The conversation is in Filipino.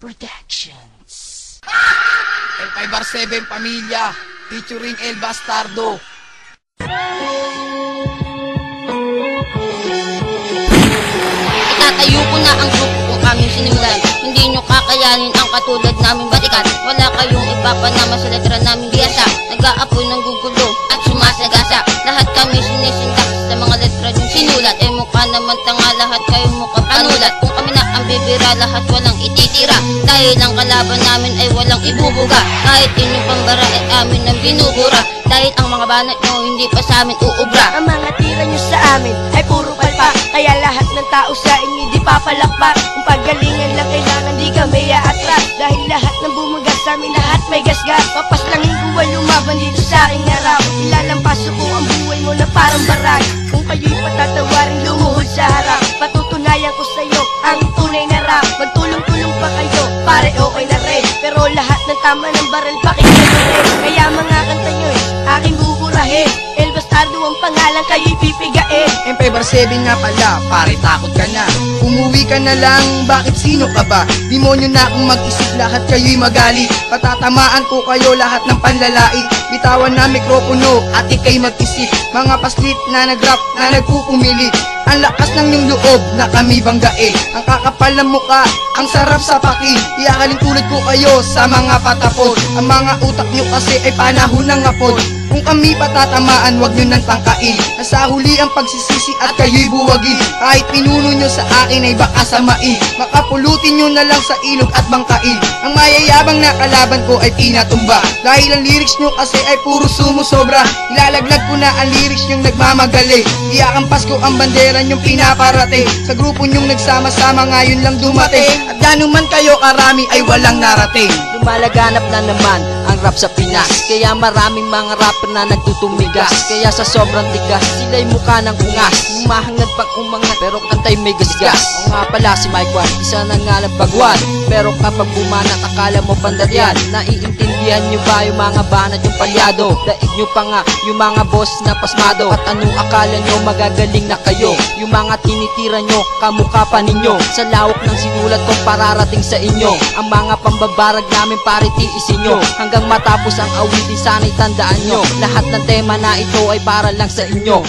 Productions. El 5R7 Pamilya featuring El Bastardo. Itatayo ko na ang grupo kung aming sinimulan. Hindi nyo kakayanin ang katulad naming batikan. Wala kayong ipapanama sa letra naming biyasa. Nag-aapoy ng gugulo at sumasagasa. Lahat kami sinisindak sa mga letra yung sinulat. Eh mukha naman tanga, lahat kayong mukha panulat. Kung kami na ang bibira, lahat walang ititira. Dahil ang kalaban namin ay walang ibubuga. Kahit inyong pambara ay amin ang binubura. Dahil ang mga banat nyo hindi pa sa amin uubra. Ang mga tira nyo sa amin ay puro palpak. Kaya lahat ng tao sa inyo di papalakpak. Kung pagalingan lang kailangan di kami aatras. Dahil lahat ng bumugas sa amin lahat may gasgas. Papaslangin ko ang lumaban dito sa aking harap. Ilalampaso ko ang buhay mo na parang baray. Kung kayo'y patatawarin lumuhod sa harap. Patutunayan ko sa'yo ang tunay na rap. Magtulong-tulong pa kayo, pare okay na rin. Pero lahat ng tama ng baril pakinggan nyo rin. Kaya mga kanta nyo'y aking buburahin. El Bastardo ang pangalan kayo'y pipigain. El 5R7 nga pala, pare takot ka na. Umuwi ka na lang, bakit sino ka ba? Demonyo na akong mag-isip, lahat kayo'y magalit. Patatamaan ko kayo lahat ng panlalait. Bitawan na mikropono at ikay mag-isip. Mga paslit na nag-rap na nagpupumilit. Ang lakas ng iyong loob na kami banggain. Ang kakapal ng muka, ang sarap sa paki. Iyakalin tulad ko kayo sa mga patapon. Ang mga utak nyo kasi ay panahon ng apod. Kung kami patatamaan, wag nyo nang tangkain. Nasa huli ang pagsisisi at kayo'y buwagin. Kahit pinuno nyo sa akin ay baka samain. Makapulutin nyo na lang sa ilog at bangkain. Ang mayayabang na kalaban ko ay pinatumba. Dahil ang lyrics nyo kasi ay puro sumusobra. Ilalaglag ko na ang lyrics nyong nagmamagali. Iakampas ko ang bandera nyong pinaparating. Sa grupo nyong nagsama-sama ngayon lang dumating. At ganuman kayo karami ay walang narating. Lumalaganap na naman ang rap sa Pinas. Kaya maraming mga rapper na nagtutumigas. Kaya sa sobrang tigas, sila'y mukha ng ungas. Umahangad pag umangat, pero kantay may gasgas. O nga pala si Mike Wan, isa na nga ng bagwan. Pero kapag bumanat, akala mo pandaryan. Naiintindihan nyo ba yung mga banat yung palyado? Daig nyo pa nga yung mga boss na pasmado. At anong akala nyo magagaling na kayo? Yung mga tinitira nyo, kamukha pa ninyo. Sa lawak ng sinulat kong pararating sa inyo. Ang mga pambabarag namin paritiisin nyo. Hanggang matapos ang awitin, sana'y tandaan nyo. Lahat ng tema na ito ay para lang sa inyo.